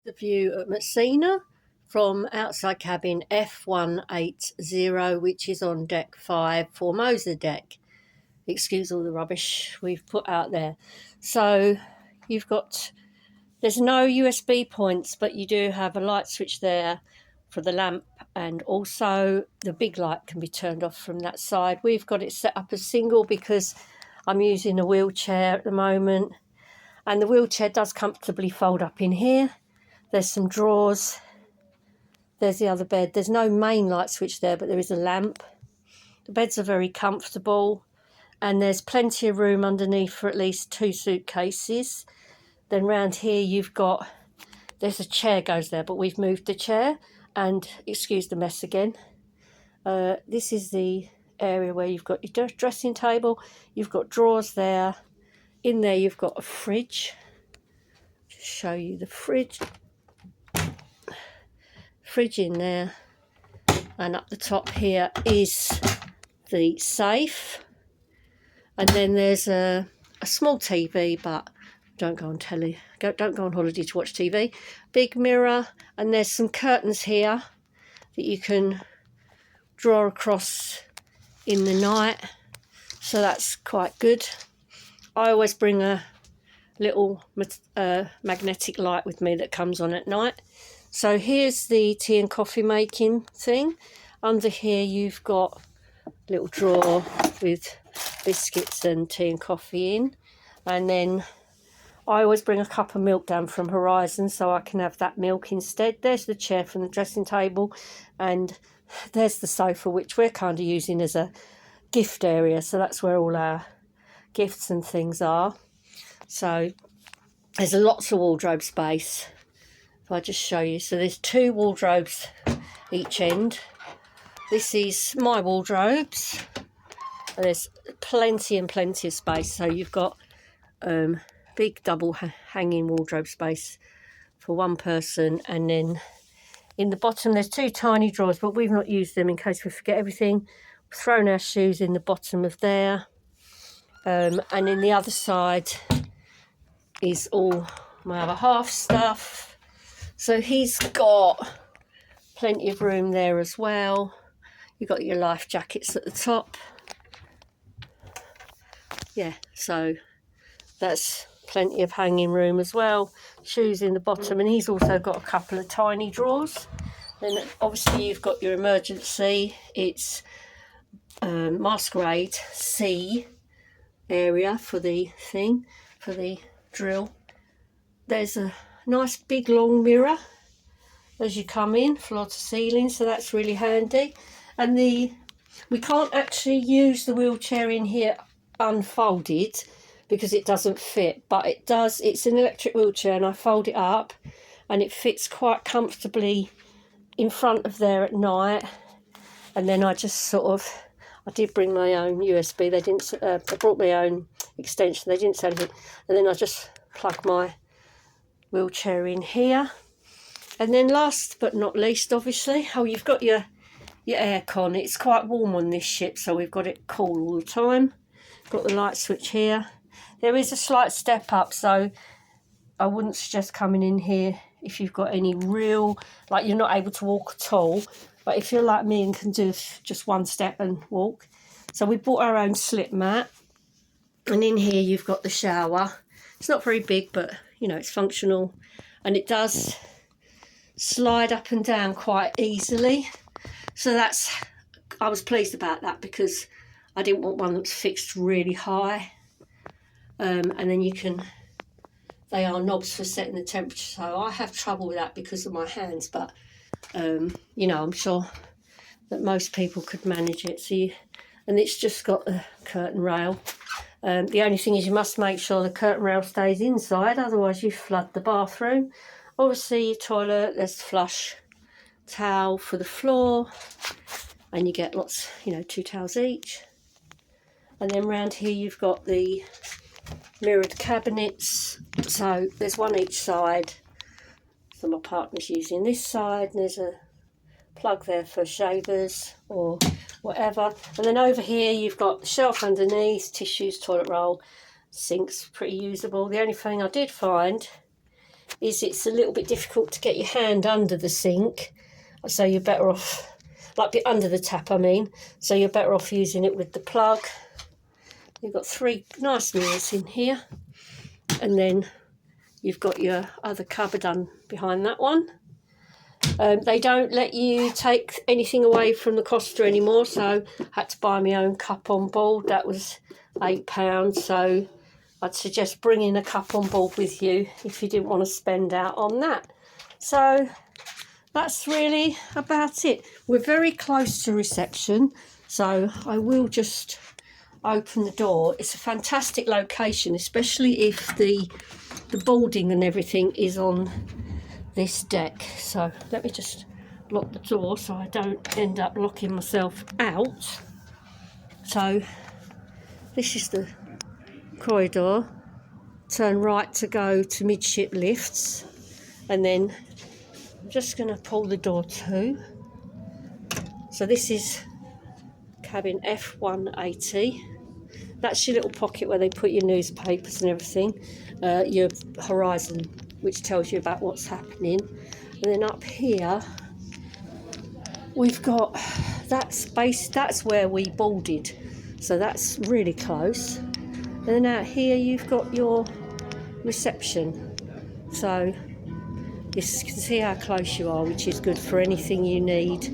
The view at Messina from outside cabin F180, which is on deck 5, Formosa deck. Excuse all the rubbish we've put out there. So there's no USB points, but you do have a light switch there for the lamp, and also the big light can be turned off from that side. We've got it set up as single because I'm using a wheelchair at the moment, and the wheelchair does comfortably fold up in here. There's some drawers. There's the other bed. There's no main light switch there, but there is a lamp. The beds are very comfortable, and there's plenty of room underneath for at least 2 suitcases. Then round here there's a chair goes there, but we've moved the chair, and excuse the mess again. This is the area where you've got your dressing table. You've got drawers there. In there you've got a fridge. Just show you the fridge in there, and up the top here is the safe, and then there's a small TV, but don't go on telly, don't go on holiday to watch TV. Big mirror, and there's some curtains here that you can draw across in the night, so that's quite good. I always bring a little magnetic light with me that comes on at night. So here's the tea and coffee making thing. Under here you've got a little drawer with biscuits and tea and coffee in. And then I always bring a cup of milk down from Horizon so I can have that milk instead. There's the chair from the dressing table, and there's the sofa, which we're kind of using as a gift area. So that's where all our gifts and things are. So there's lots of wardrobe space. If I just show you, so there's 2 wardrobes each end. This is my wardrobes, and there's plenty and plenty of space. So you've got big double hanging wardrobe space for one person, and then in the bottom there's 2 tiny drawers, but we've not used them in case we forget everything. We've thrown our shoes in the bottom of there, and in the other side is all my other half stuff. So he's got plenty of room there as well. You've got your life jackets at the top. Yeah, so that's plenty of hanging room as well. Shoes in the bottom, and he's also got a couple of tiny drawers. Then obviously you've got your emergency. It's Masquerade C area for the drill. There's a nice big long mirror as you come in, floor to ceiling, so that's really handy. And we can't actually use the wheelchair in here unfolded because it doesn't fit, but it does. It's an electric wheelchair, and I fold it up and it fits quite comfortably in front of there at night. And then I did bring my own USB. I brought my own extension. They didn't say anything. And then I just plug my wheelchair in here. And then last but not least, obviously, you've got your aircon. It's quite warm on this ship, so we've got it cool all the time. Got the light switch here. There is a slight step up, so I wouldn't suggest coming in here if you've got any real, like you're not able to walk at all. But if you're like me and can do just one step and walk. So we bought our own slip mat. And in here you've got the shower. It's not very big, but it's functional, and it does slide up and down quite easily. So I was pleased about that because I didn't want one that's fixed really high. And then they are knobs for setting the temperature. So I have trouble with that because of my hands, but I'm sure that most people could manage it. And it's just got a curtain rail. The only thing is you must make sure the curtain rail stays inside, otherwise you flood the bathroom. Obviously your toilet, there's flush towel for the floor, and you get lots, 2 towels each. And then round here you've got the mirrored cabinets, so there's one each side. So my partner's using this side, and there's a plug there for shavers or whatever. And then over here you've got the shelf underneath, tissues, toilet roll, sink's pretty usable. The only thing I did find is it's a little bit difficult to get your hand under the sink, so you're better off, like under the tap I mean, so you're better off using it with the plug. You've got 3 nice mirrors in here, and then you've got your other cupboard on behind that one. They don't let you take anything away from the Costa anymore, so I had to buy my own cup on board. That was £8, so I'd suggest bringing a cup on board with you if you didn't want to spend out on that. So that's really about it. We're very close to reception, so I will just open the door. It's a fantastic location, especially if the boarding and everything is on this deck. So let me just lock the door so I don't end up locking myself out. So this is the corridor. Turn right to go to midship lifts, and then I'm just going to pull the door to. So this is cabin F180. That's your little pocket where they put your newspapers and everything, your horizon, which tells you about what's happening. And then up here we've got that space, that's where we boarded, so that's really close. And then out here you've got your reception, so you can see how close you are, which is good for anything you need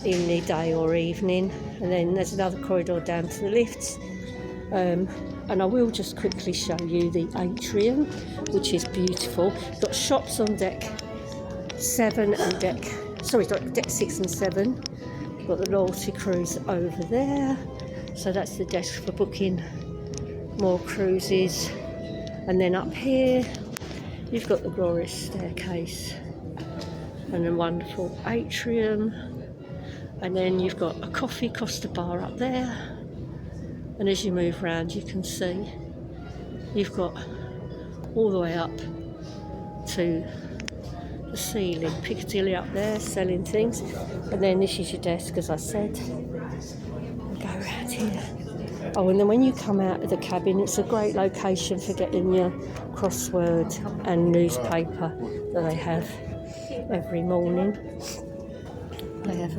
in the day or evening. And then there's another corridor down to the lifts, and I will just quickly show you the atrium, which is beautiful. You've got shops on deck 7 and deck 6 and 7. You've got the loyalty cruise over there, so that's the desk for booking more cruises. And then up here you've got the glorious staircase and a wonderful atrium, and then you've got a coffee Costa bar up there. And as you move around you can see you've got all the way up to the ceiling, Piccadilly up there selling things. And then this is your desk, as I said. Go around here. Oh, and then when you come out of the cabin, it's a great location for getting your crossword and newspaper that they have every morning. They have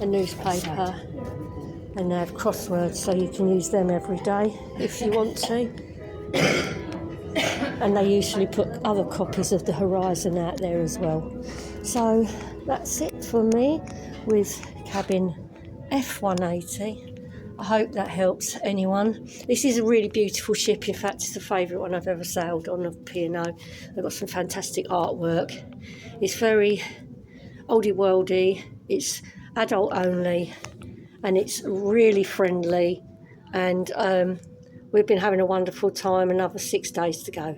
a newspaper and they have crosswords, so you can use them every day if you want to. And they usually put other copies of the Horizon out there as well. So that's it for me with cabin F180. I hope that helps anyone. This is a really beautiful ship. In fact, it's the favourite one I've ever sailed on of P&O. They've got some fantastic artwork. It's very oldie worldy. It's adult only, and it's really friendly. And we've been having a wonderful time. Another 6 days to go.